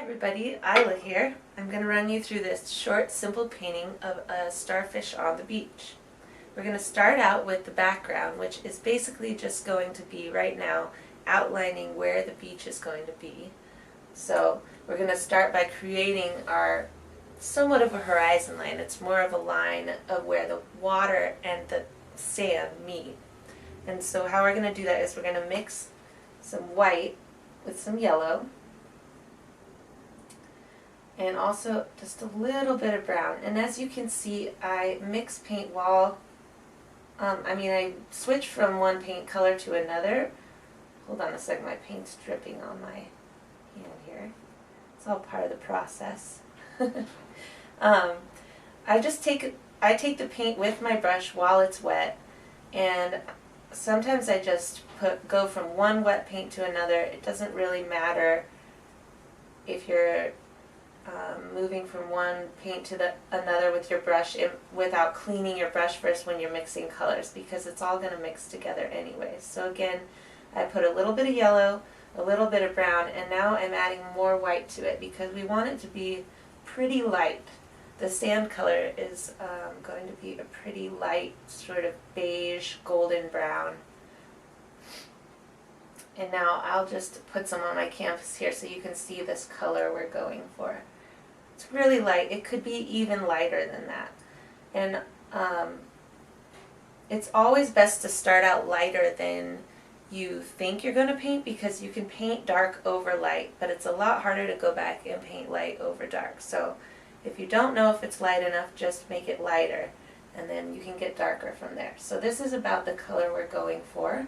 Everybody, Ila here. I'm going to run you through this short, simple painting of a starfish on the beach. We're going to start out with the background, which is basically just going to be right now outlining where the beach is going to be. So we're going to start by creating our somewhat of a horizon line. It's more of a line of where the water and the sand meet. And so how we're going to do that is we're going to mix some white with some yellow, and also just a little bit of brown. And as you can see, I mix paint while, I switch from one paint color to another. Hold on a second, my paint's dripping on my hand here. It's all part of the process. I take the paint with my brush while it's wet, and sometimes I just go from one wet paint to another. It doesn't really matter if you're moving from one paint to another with your brush without cleaning your brush first when you're mixing colors, because it's all going to mix together anyways. So again, I put a little bit of yellow, a little bit of brown, and now I'm adding more white to it because we want it to be pretty light. The sand color is going to be a pretty light, sort of beige, golden brown. And now I'll just put some on my canvas here so you can see this color we're going for. It's really light. It could be even lighter than that. And it's always best to start out lighter than you think you're going to paint, because you can paint dark over light, but it's a lot harder to go back and paint light over dark. So if you don't know if it's light enough, just make it lighter, and then you can get darker from there. So this is about the color we're going for.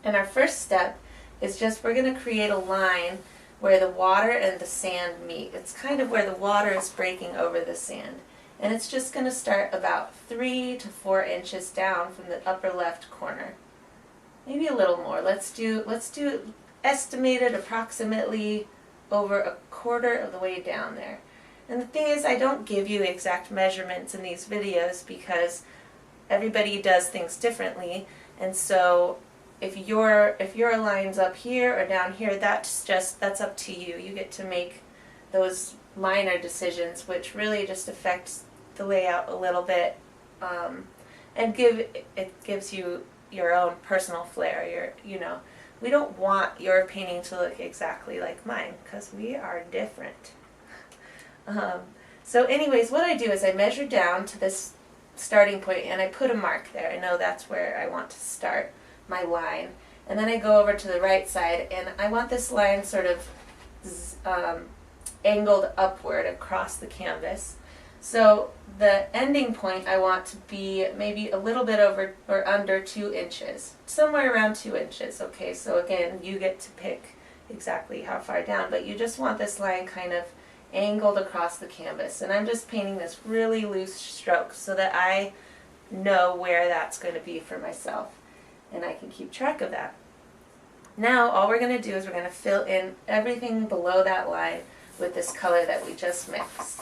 And our first step is just we're going to create a line where the water and the sand meet. It's kind of where the water is breaking over the sand. And it's just going to start about 3 to 4 inches down from the upper left corner. Maybe a little more. Let's do estimated approximately over a quarter of the way down there. And the thing is, I don't give you exact measurements in these videos because everybody does things differently, and so if your line's up here or down here, that's up to you. You get to make those minor decisions, which really just affects the layout a little bit, and it gives you your own personal flair. We don't want your painting to look exactly like mine because we are different. So anyways, what I do is I measure down to this starting point and I put a mark there. I know that's where I want to start my line. And then I go over to the right side, and I want this line sort of angled upward across the canvas. So the ending point I want to be maybe a little bit over or under 2 inches, somewhere around 2 inches. Okay, so again, you get to pick exactly how far down, but you just want this line kind of angled across the canvas. And I'm just painting this really loose stroke so that I know where that's going to be for myself, and I can keep track of that. Now all we're going to do is we're going to fill in everything below that line with this color that we just mixed.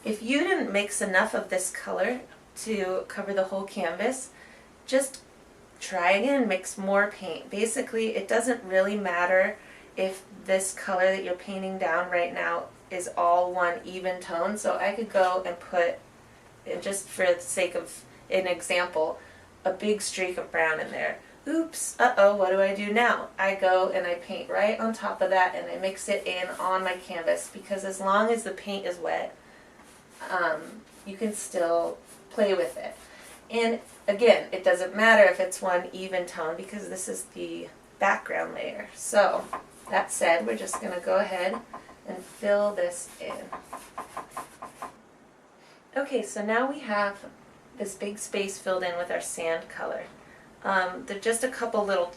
If you didn't mix enough of this color to cover the whole canvas, just try again, mix more paint. Basically, it doesn't really matter if this color that you're painting down right now is all one even tone. So I could go and put, just for the sake of an example, a big streak of brown in there. Oops, uh-oh, what do I do now? I go and I paint right on top of that, and I mix it in on my canvas, because as long as the paint is wet, you can still play with it. And again, it doesn't matter if it's one even tone because this is the background layer. So that said, we're just going to go ahead and fill this in. Okay, so now we have this big space filled in with our sand color. There's just a couple little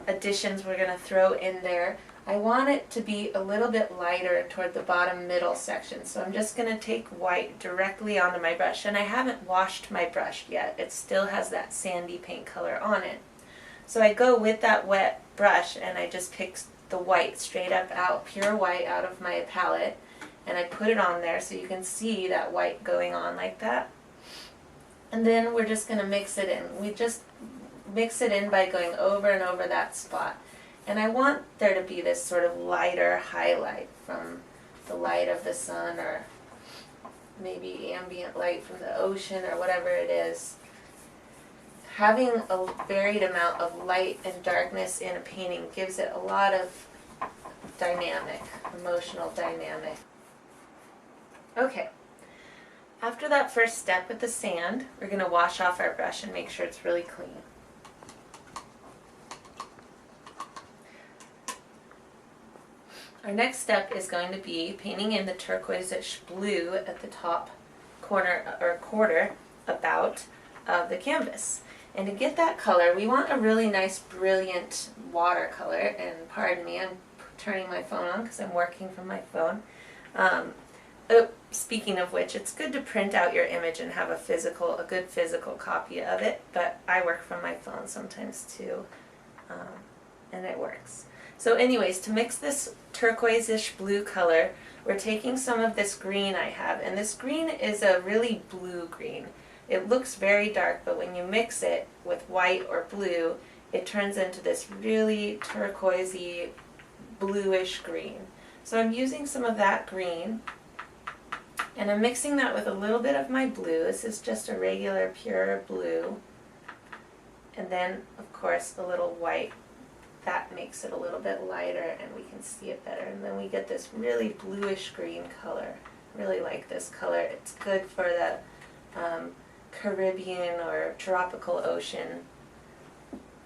additions we're going to throw in there. I want it to be a little bit lighter toward the bottom middle section, so I'm just going to take white directly onto my brush, and I haven't washed my brush yet. It still has that sandy paint color on it. So I go with that wet brush and I just pick the white straight up out, pure white out of my palette, and I put it on there so you can see that white going on like that. And then we're just going to mix it in. We just mix it in by going over and over that spot. And I want there to be this sort of lighter highlight from the light of the sun, or maybe ambient light from the ocean, or whatever it is. Having a varied amount of light and darkness in a painting gives it a lot of dynamic, emotional dynamic. Okay, after that first step with the sand, we're going to wash off our brush and make sure it's really clean. Our next step is going to be painting in the turquoise-ish blue at the top corner or quarter about of the canvas. And to get that color, we want a really nice, brilliant watercolor. And pardon me, I'm turning my phone on because I'm working from my phone. Speaking of which, it's good to print out your image and have a good physical copy of it. But I work from my phone sometimes too, and it works. So anyways, to mix this turquoise-ish blue color, we're taking some of this green I have, and this green is a really blue green. It looks very dark, but when you mix it with white or blue, it turns into this really turquoisey, bluish green. So I'm using some of that green, and I'm mixing that with a little bit of my blue. This is just a regular pure blue, and then of course a little white. That makes it a little bit lighter and we can see it better. And then we get this really bluish green color. I really like this color. It's good for the Caribbean or tropical ocean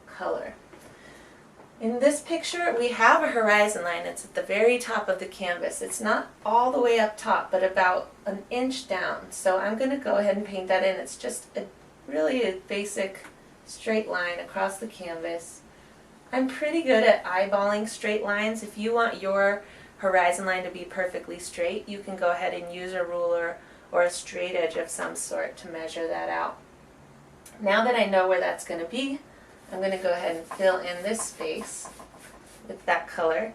color. In this picture we have a horizon line. It's at the very top of the canvas. It's not all the way up top, but about an inch down. So I'm going to go ahead and paint that in. It's just really a basic straight line across the canvas. I'm pretty good at eyeballing straight lines. If you want your horizon line to be perfectly straight, you can go ahead and use a ruler or a straight edge of some sort to measure that out. Now that I know where that's going to be, I'm going to go ahead and fill in this space with that color.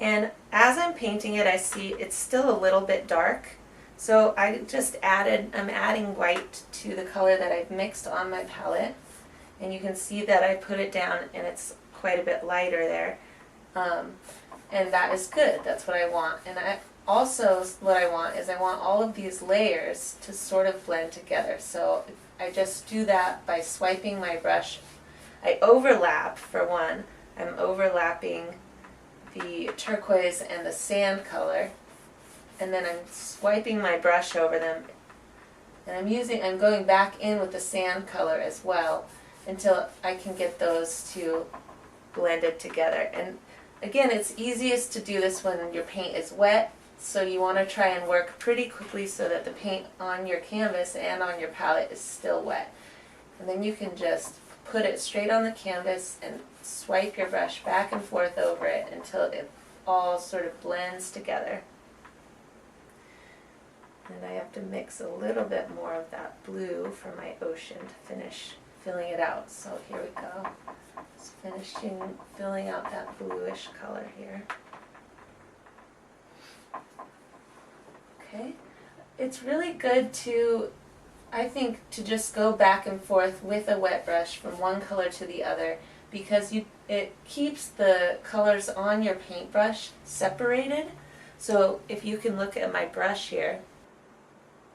And as I'm painting it, I see it's still a little bit dark. So I'm adding white to the color that I've mixed on my palette. And you can see that I put it down and it's quite a bit lighter there, and that is good. That's what I want. And what I want is all of these layers to sort of blend together. So I just do that by swiping my brush. I overlap, for one. I'm overlapping the turquoise and the sand color, and then I'm swiping my brush over them, and I'm going back in with the sand color as well until I can get those two blended together. And again, it's easiest to do this when your paint is wet, so you want to try and work pretty quickly so that the paint on your canvas and on your palette is still wet. And then you can just put it straight on the canvas and swipe your brush back and forth over it until it all sort of blends together. And I have to mix a little bit more of that blue for my ocean to finish filling it out. So here we go. Just filling out that bluish color here. Okay. It's really good to, I think, to just go back and forth with a wet brush from one color to the other, because it keeps the colors on your paintbrush separated. So if you can look at my brush here,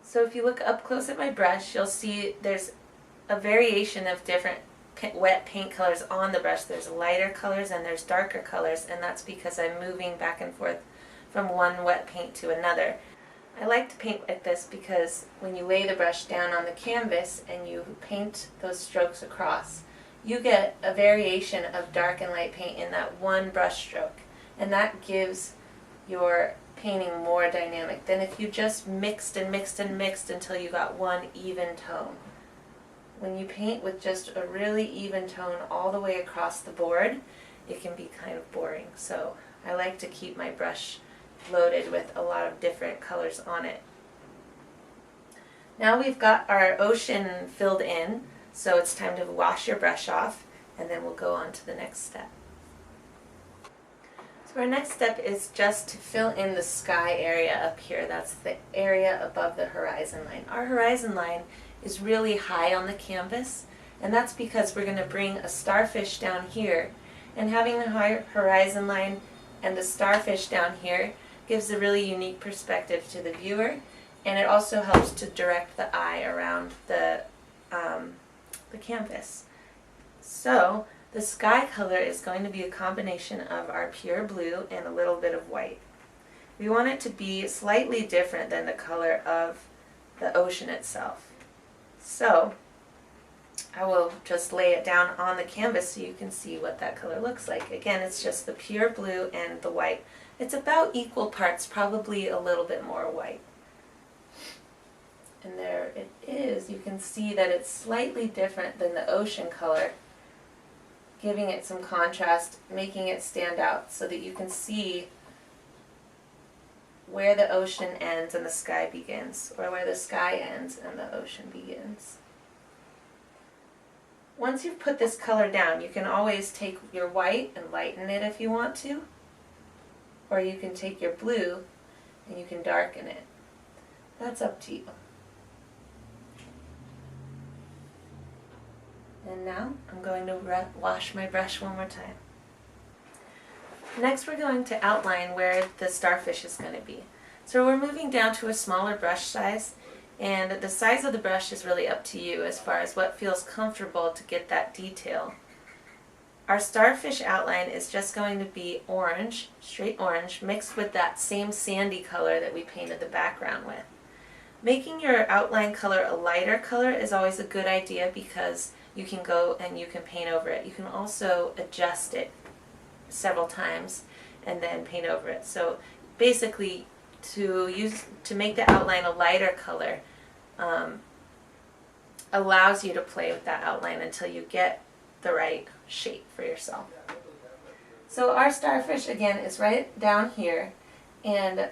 so if you look up close at my brush, you'll see there's a variation of different wet paint colors on the brush. There's lighter colors and there's darker colors, and that's because I'm moving back and forth from one wet paint to another. I like to paint like this because when you lay the brush down on the canvas and you paint those strokes across, you get a variation of dark and light paint in that one brush stroke, and that gives your painting more dynamic than if you just mixed and mixed and mixed until you got one even tone. When you paint with just a really even tone all the way across the board, it can be kind of boring. So I like to keep my brush loaded with a lot of different colors on it. Now we've got our ocean filled in, so it's time to wash your brush off, and then we'll go on to the next step. So our next step is just to fill in the sky area up here. That's the area above the horizon line. Our horizon line is really high on the canvas, and that's because we're going to bring a starfish down here, And having the high horizon line and the starfish down here gives a really unique perspective to the viewer, and it also helps to direct the eye around the canvas. So the sky color is going to be a combination of our pure blue and a little bit of white. We want it to be slightly different than the color of the ocean itself. So I will just lay it down on the canvas so you can see what that color looks like. Again, it's just the pure blue and the white. It's about equal parts, probably a little bit more white. And there it is. You can see that it's slightly different than the ocean color, giving it some contrast, making it stand out so that you can see where the ocean ends and the sky begins, or where the sky ends and the ocean begins. Once you've put this color down, you can always take your white and lighten it if you want to, or you can take your blue and you can darken it. That's up to you. And now I'm going to wash my brush one more time. Next we're going to outline where the starfish is going to be. So we're moving down to a smaller brush size, and the size of the brush is really up to you as far as what feels comfortable to get that detail. Our starfish outline is just going to be orange, straight orange, mixed with that same sandy color that we painted the background with. Making your outline color a lighter color is always a good idea because you can go and you can paint over it. You can also adjust it several times and then paint over it. So basically to make the outline a lighter color allows you to play with that outline until you get the right shape for yourself. So our starfish again is right down here, and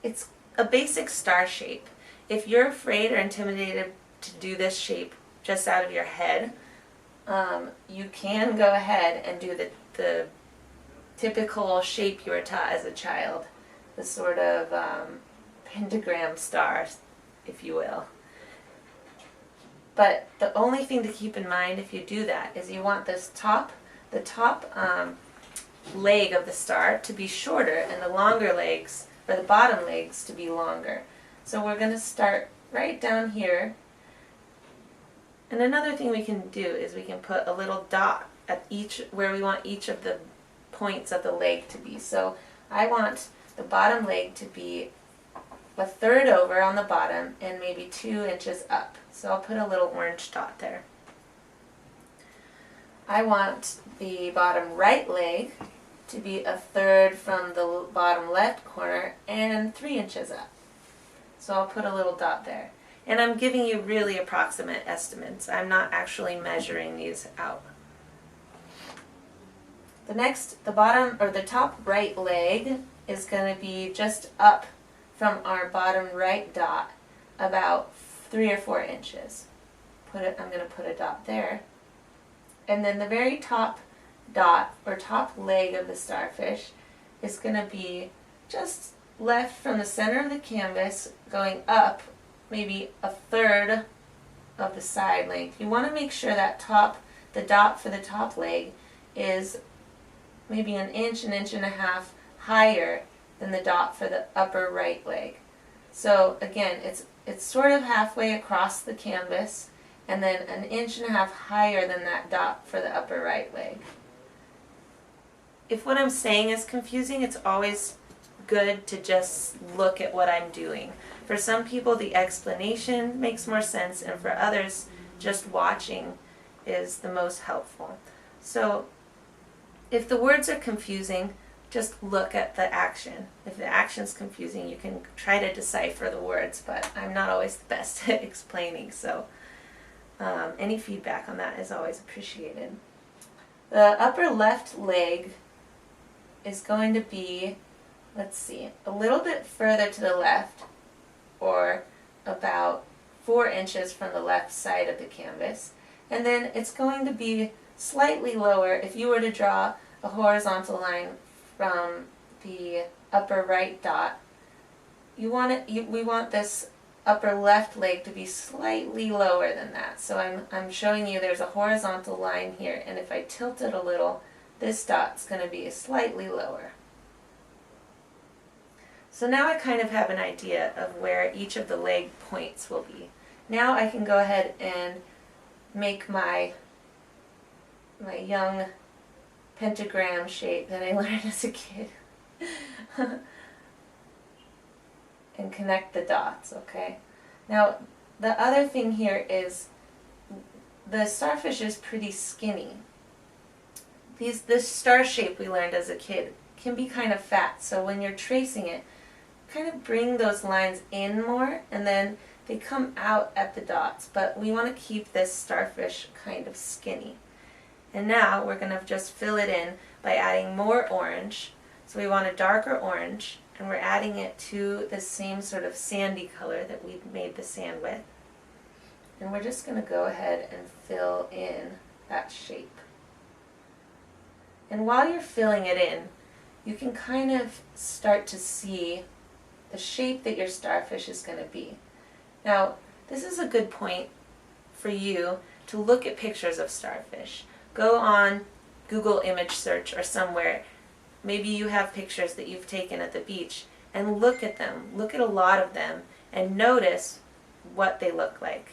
it's a basic star shape. If you're afraid or intimidated to do this shape just out of your head, you can go ahead and do the typical shape you were taught as a child, the sort of pentagram star, if you will. But the only thing to keep in mind if you do that is you want the top leg of the star to be shorter and the longer legs, or the bottom legs, to be longer. So we're going to start right down here. And another thing we can do is we can put a little dot at where we want each of the points of the leg to be. So I want the bottom leg to be a third over on the bottom and maybe 2 inches up. So I'll put a little orange dot there. I want the bottom right leg to be a third from the bottom left corner and 3 inches up. So I'll put a little dot there. And I'm giving you really approximate estimates. I'm not actually measuring these out. The bottom or the top right leg is going to be just up from our bottom right dot about 3 or 4 inches. I'm going to put a dot there. And then the very top dot or top leg of the starfish is going to be just left from the center of the canvas going up maybe a third of the side length. You want to make sure that the dot for the top leg is maybe an inch and a half higher than the dot for the upper right leg. So again, it's sort of halfway across the canvas and then an inch and a half higher than that dot for the upper right leg. If what I'm saying is confusing, it's always good to just look at what I'm doing. For some people, the explanation makes more sense, and for others, just watching is the most helpful. So if the words are confusing, just look at the action. If the action's confusing, you can try to decipher the words, but I'm not always the best at explaining, so any feedback on that is always appreciated. The upper left leg is going to be, let's see, a little bit further to the left, or about 4 inches from the left side of the canvas. And then it's going to be slightly lower if you were to draw a horizontal line from the upper right dot. We want this upper left leg to be slightly lower than that. So I'm showing you there's a horizontal line here, and if I tilt it a little, this dot's going to be slightly lower. So now I kind of have an idea of where each of the leg points will be. Now I can go ahead and make my young pentagram shape that I learned as a kid. And connect the dots, okay? Now, the other thing here is the starfish is pretty skinny. This star shape we learned as a kid can be kind of fat, so when you're tracing it, kind of bring those lines in more, and then they come out at the dots, but we want to keep this starfish kind of skinny. And now we're going to just fill it in by adding more orange. So we want a darker orange, and we're adding it to the same sort of sandy color that we made the sand with. And we're just going to go ahead and fill in that shape. And while you're filling it in, you can kind of start to see the shape that your starfish is going to be. Now, this is a good point for you to look at pictures of starfish. Go on Google image search or somewhere. Maybe you have pictures that you've taken at the beach, and look at them. Look at a lot of them and notice what they look like.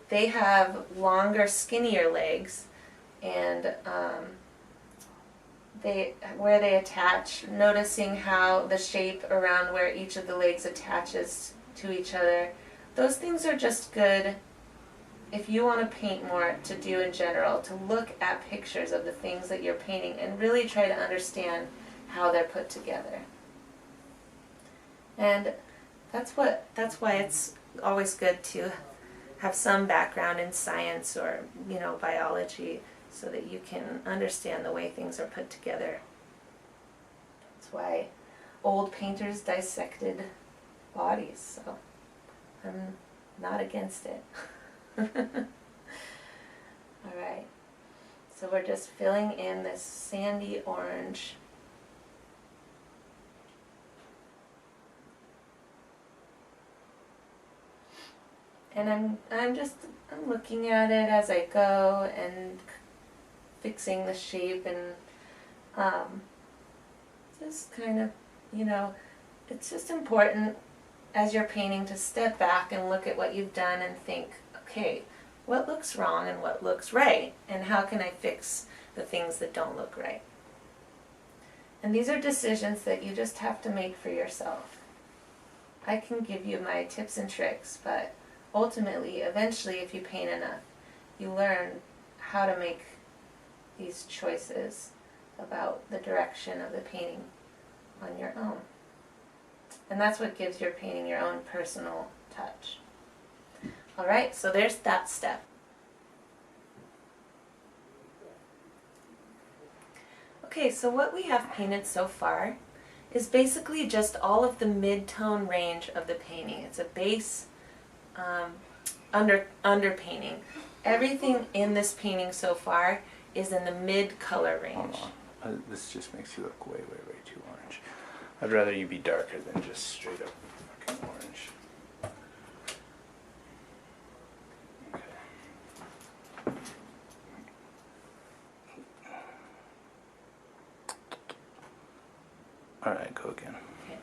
They have longer, skinnier legs, and where they attach, noticing how the shape around where each of the legs attaches to each other. Those things are just good if you want to paint more to do in general, to look at pictures of the things that you're painting and really try to understand how they're put together. And that's why it's always good to have some background in science or, biology, so that you can understand the way things are put together. That's why old painters dissected bodies, so I'm not against it. Alright, so we're just filling in this sandy orange. And I'm looking at it as I go and fixing the shape, and just kind of, it's just important as you're painting to step back and look at what you've done and think, okay, what looks wrong and what looks right, and how can I fix the things that don't look right? And these are decisions that you just have to make for yourself. I can give you my tips and tricks, but ultimately, eventually, if you paint enough, you learn how to make these choices about the direction of the painting on your own. And that's what gives your painting your own personal touch. Alright, so there's that step. Okay, so what we have painted so far is basically just all of the mid-tone range of the painting. It's a base underpainting. Everything in this painting so far is in the mid-color range. This just makes you look way, way, way too orange. I'd rather you be darker than just straight up fucking orange. Okay. Alright, go again. Okay.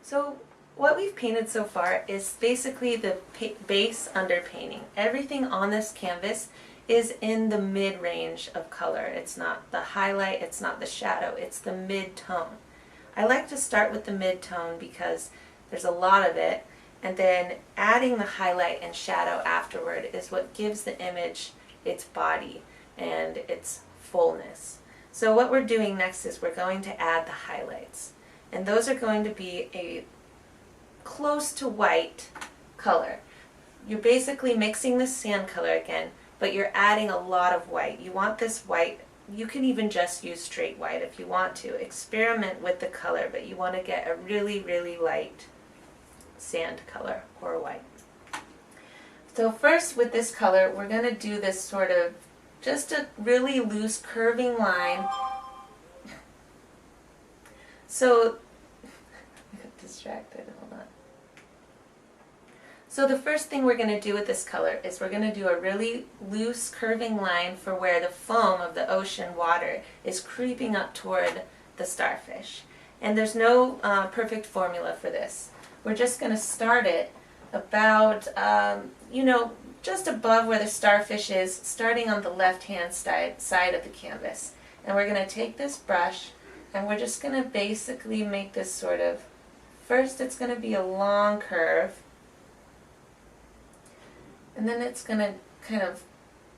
So what we've painted so far is basically the base underpainting. Everything on this canvas is in the mid-range of color. It's not the highlight, it's not the shadow, it's the mid-tone. I like to start with the mid-tone because there's a lot of it, and then adding the highlight and shadow afterward is what gives the image its body and its fullness. So what we're doing next is we're going to add the highlights, and those are going to be a close to white color. You're basically mixing the sand color again, but you're adding a lot of white. You want this white, you can even just use straight white if you want to. Experiment with the color, but you want to get a really, really light sand color or white. So first with this color, we're going to do this sort of just a really loose curving line. So, I got distracted, hold on. So the first thing we're going to do with this color is we're going to do a really loose curving line for where the foam of the ocean water is creeping up toward the starfish. And there's no perfect formula for this. We're just going to start it about, just above where the starfish is, starting on the left-hand side of the canvas. And we're going to take this brush and we're just going to basically make this sort of, first it's going to be a long curve, and then it's going to kind of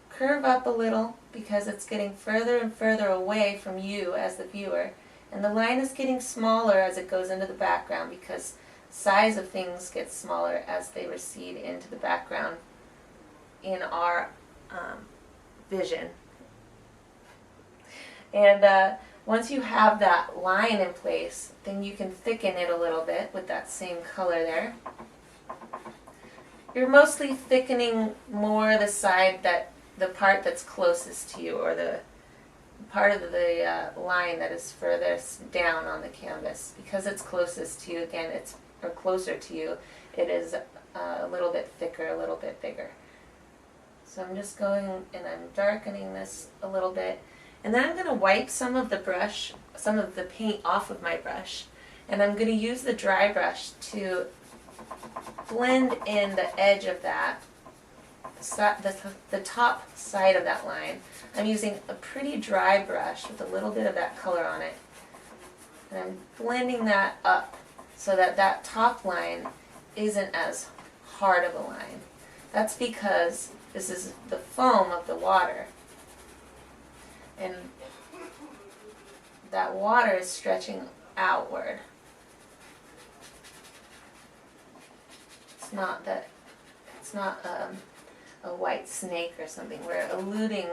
curve up a little because it's getting further and further away from you as the viewer. And the line is getting smaller as it goes into the background because size of things gets smaller as they recede into the background in our vision. And once you have that line in place, then you can thicken it a little bit with that same color there. You're mostly thickening more the part that's closest to you, or the part of the line that is furthest down on the canvas. Because it's closest to you, again, or closer to you, it is a little bit thicker, a little bit bigger. So I'm just going and I'm darkening this a little bit. And then I'm going to wipe some of the paint off of my brush. And I'm going to use the dry brush to blend in the edge of that, the top side of that line. I'm using a pretty dry brush with a little bit of that color on it. And I'm blending that up so that that top line isn't as hard of a line. That's because this is the foam of the water. And that water is stretching outward. It's not a white snake or something. We're alluding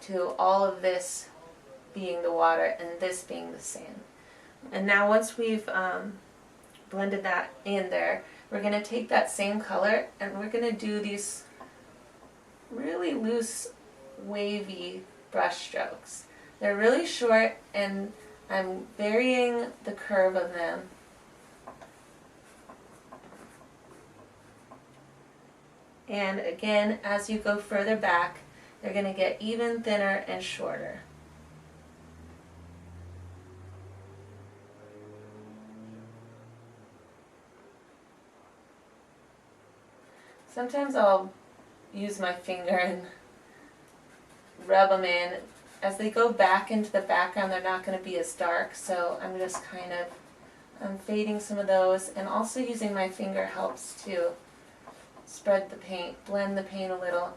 to all of this being the water and this being the sand. And now once we've blended that in there, we're going to take that same color and we're going to do these really loose, wavy brush strokes. They're really short and I'm varying the curve of them. And again, as you go further back, they're going to get even thinner and shorter. Sometimes I'll use my finger and rub them in. As they go back into the background, they're not going to be as dark, so I'm just kind of fading some of those, and also using my finger helps to spread the paint, blend the paint a little.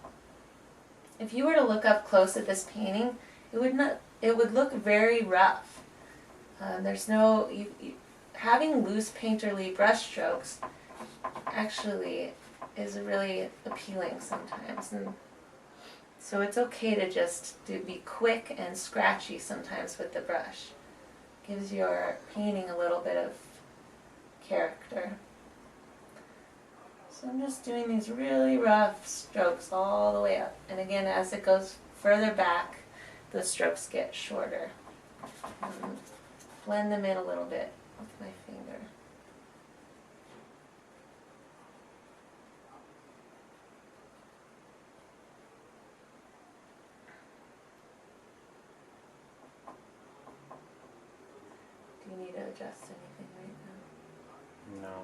If you were to look up close at this painting, it would look very rough. Having loose painterly brush strokes actually is really appealing sometimes, and so it's okay to just be quick and scratchy sometimes with the brush. Gives your painting a little bit of character. So I'm just doing these really rough strokes all the way up. And again, as it goes further back, the strokes get shorter. Blend them in a little bit with my finger. Do you need to adjust anything right now? No.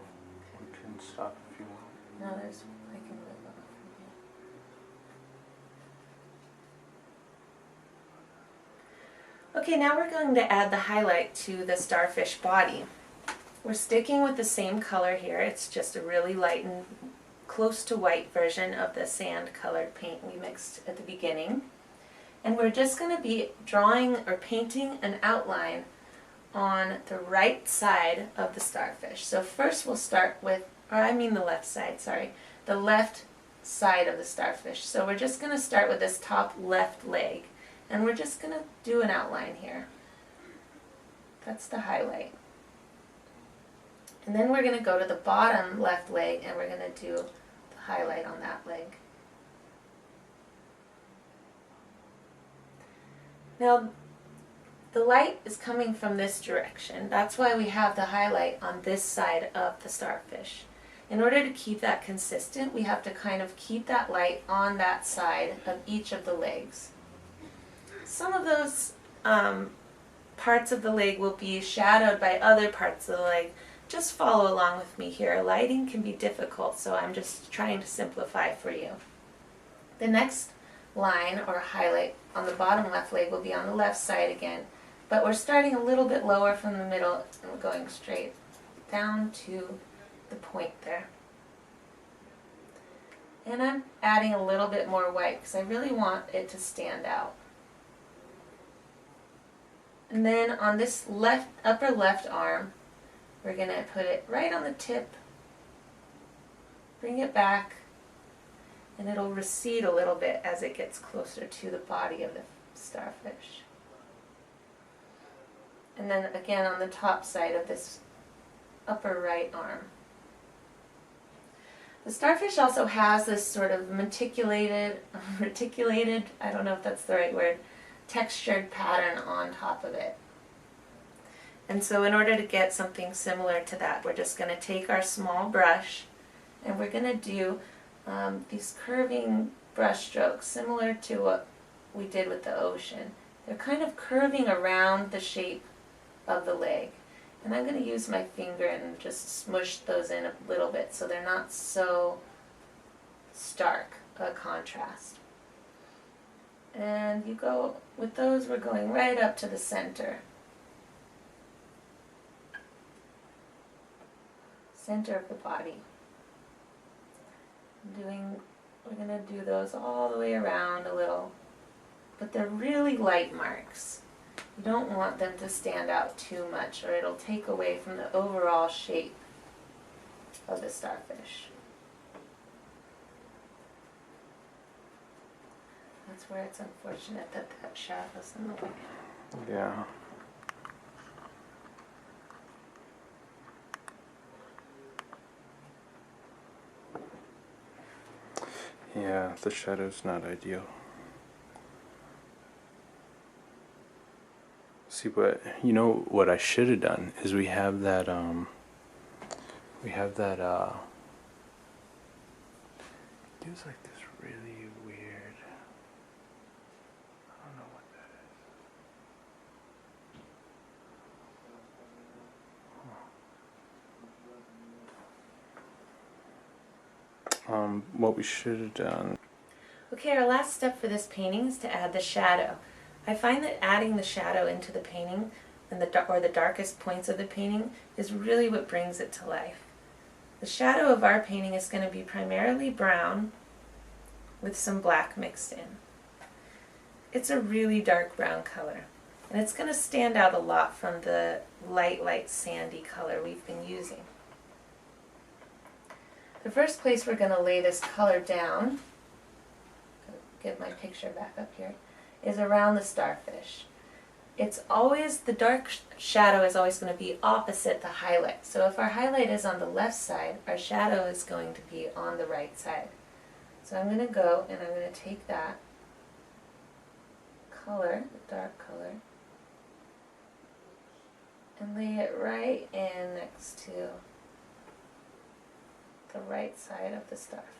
We can stop if you want. No, I can move on from here. Okay, now we're going to add the highlight to the starfish body. We're sticking with the same color here. It's just a really light and close to white version of the sand colored paint we mixed at the beginning. And we're just going to be drawing or painting an outline on the right side of the starfish. So first we'll start with, the left side, sorry, the left side of the starfish. So we're just going to start with this top left leg, and we're just going to do an outline here. That's the highlight. And then we're going to go to the bottom left leg, and we're going to do the highlight on that leg. Now, the light is coming from this direction. That's why we have the highlight on this side of the starfish. In order to keep that consistent, we have to kind of keep that light on that side of each of the legs. Some of those parts of the leg will be shadowed by other parts of the leg. Just follow along with me here. Lighting can be difficult, so I'm just trying to simplify for you. The next line or highlight on the bottom left leg will be on the left side again, but we're starting a little bit lower from the middle and we're going straight down to the point there. And I'm adding a little bit more white because I really want it to stand out. And then on this upper left arm, we're going to put it right on the tip, bring it back, and it'll recede a little bit as it gets closer to the body of the starfish. And then again on the top side of this upper right arm. The starfish also has this sort of reticulated, I don't know if that's the right word, textured pattern on top of it. And so in order to get something similar to that, we're just going to take our small brush and we're going to do these curving brush strokes similar to what we did with the ocean. They're kind of curving around the shape of the leg. And I'm going to use my finger and just smush those in a little bit so they're not so stark a contrast. And you go, with those we're going right up to the center. Center of the body. We're going to do those all the way around a little, but they're really light marks. You don't want them to stand out too much or it'll take away from the overall shape of the starfish. That's where it's unfortunate that that shadow's in the way. Yeah. Yeah, the shadow's not ideal. See, but you know what I should have done is we have that it was like this really weird, I don't know what that is. What we should have done. Okay, our last step for this painting is to add the shadow. I find that adding the shadow into the painting and the darkest points of the painting is really what brings it to life. The shadow of our painting is going to be primarily brown with some black mixed in. It's a really dark brown color, and it's going to stand out a lot from the light sandy color we've been using. The first place we're going to lay this color down, get my picture back up here, is around the starfish. It's always, the dark shadow is always going to be opposite the highlight. So if our highlight is on the left side, our shadow is going to be on the right side. So I'm going to go and I'm going to take that color, the dark color, and lay it right in next to the right side of the starfish.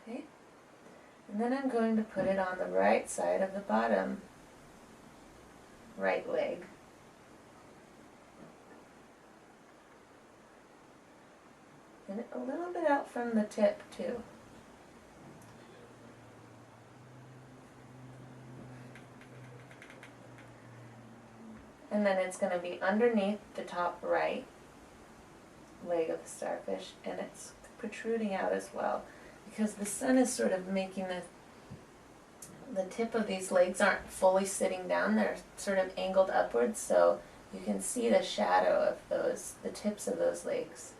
Okay, and then I'm going to put it on the right side of the bottom right leg. And a little bit out from the tip too. And then it's going to be underneath the top right leg of the starfish, and it's protruding out as well because the sun is sort of making the tip of these legs aren't fully sitting down, they're sort of angled upwards, so you can see the shadow of those, the tips of those legs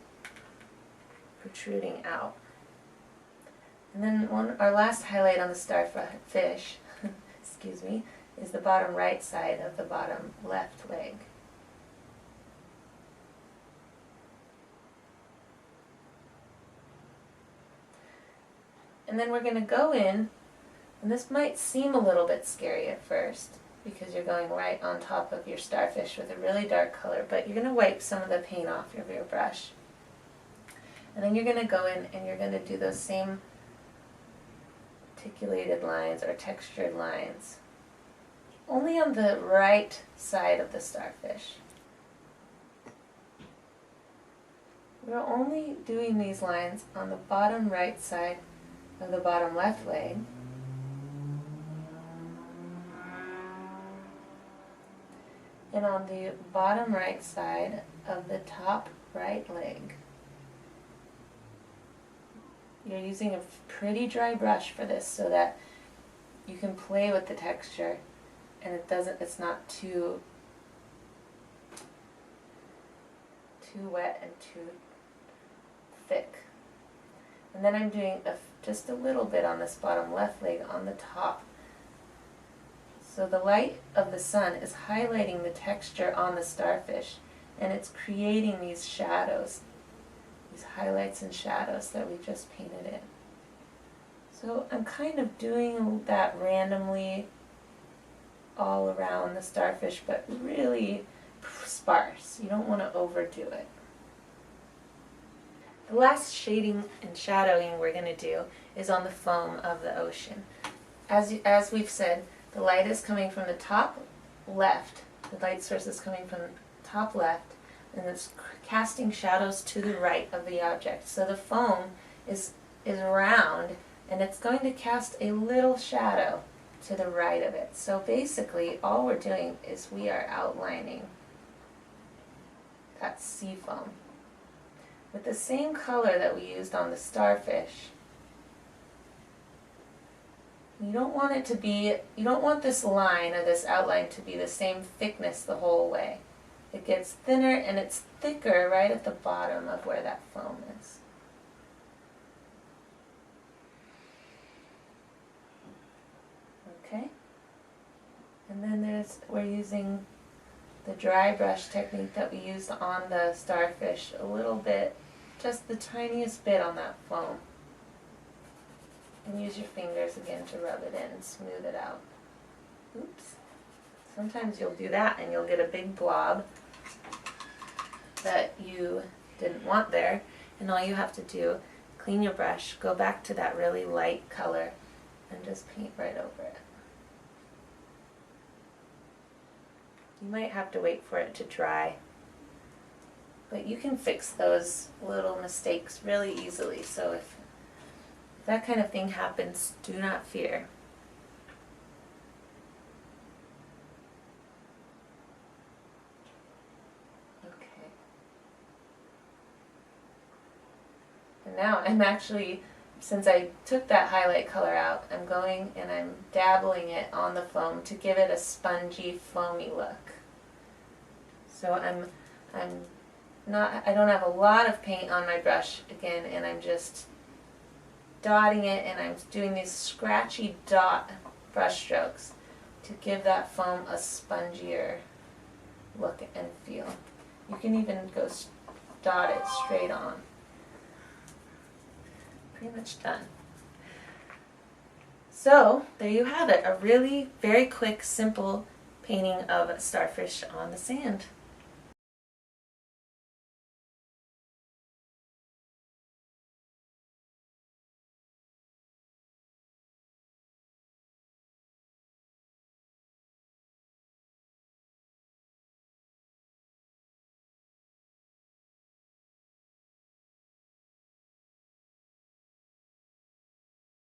protruding out. And then our last highlight on the starfish, excuse me, is the bottom right side of the bottom left leg. And then we're going to go in, and this might seem a little bit scary at first, because you're going right on top of your starfish with a really dark color, but you're going to wipe some of the paint off of your brush. And then you're going to go in and you're going to do those same articulated lines or textured lines, only on the right side of the starfish. We're only doing these lines on the bottom right side of the bottom left leg. And on the bottom right side of the top right leg. You're using a pretty dry brush for this so that you can play with the texture and it's not too wet and too thick. And then I'm doing just a little bit on this bottom left leg on the top. So the light of the sun is highlighting the texture on the starfish, and it's creating these shadows, these highlights and shadows that we just painted in. So I'm kind of doing that randomly all around the starfish, but really sparse. You don't want to overdo it. The last shading and shadowing we're going to do is on the foam of the ocean. As we've said, the light is coming from the top left. The light source is coming from the top left, and it's casting shadows to the right of the object. So the foam is round, and it's going to cast a little shadow to the right of it. So basically, all we're doing is we are outlining that sea foam with the same color that we used on the starfish. You don't want this line or this outline to be the same thickness the whole way. It gets thinner and it's thicker right at the bottom of where that foam is. Okay? And then we're using the dry brush technique that we used on the starfish a little bit, just the tiniest bit on that foam. And use your fingers again to rub it in and smooth it out. Oops. Sometimes you'll do that and you'll get a big blob that you didn't want there. And all you have to do, clean your brush, go back to that really light color, and just paint right over it. You might have to wait for it to dry, but you can fix those little mistakes really easily. So if that kind of thing happens, do not fear. Okay. And now I'm actually, since I took that highlight color out, I'm going and I'm dabbling it on the foam to give it a spongy, foamy look. So I don't have a lot of paint on my brush again, and I'm just dotting it, and I'm doing these scratchy dot brush strokes to give that foam a spongier look and feel. You can even go dot it straight on. Pretty much done. So there you have it, a really very quick, simple painting of a starfish on the sand.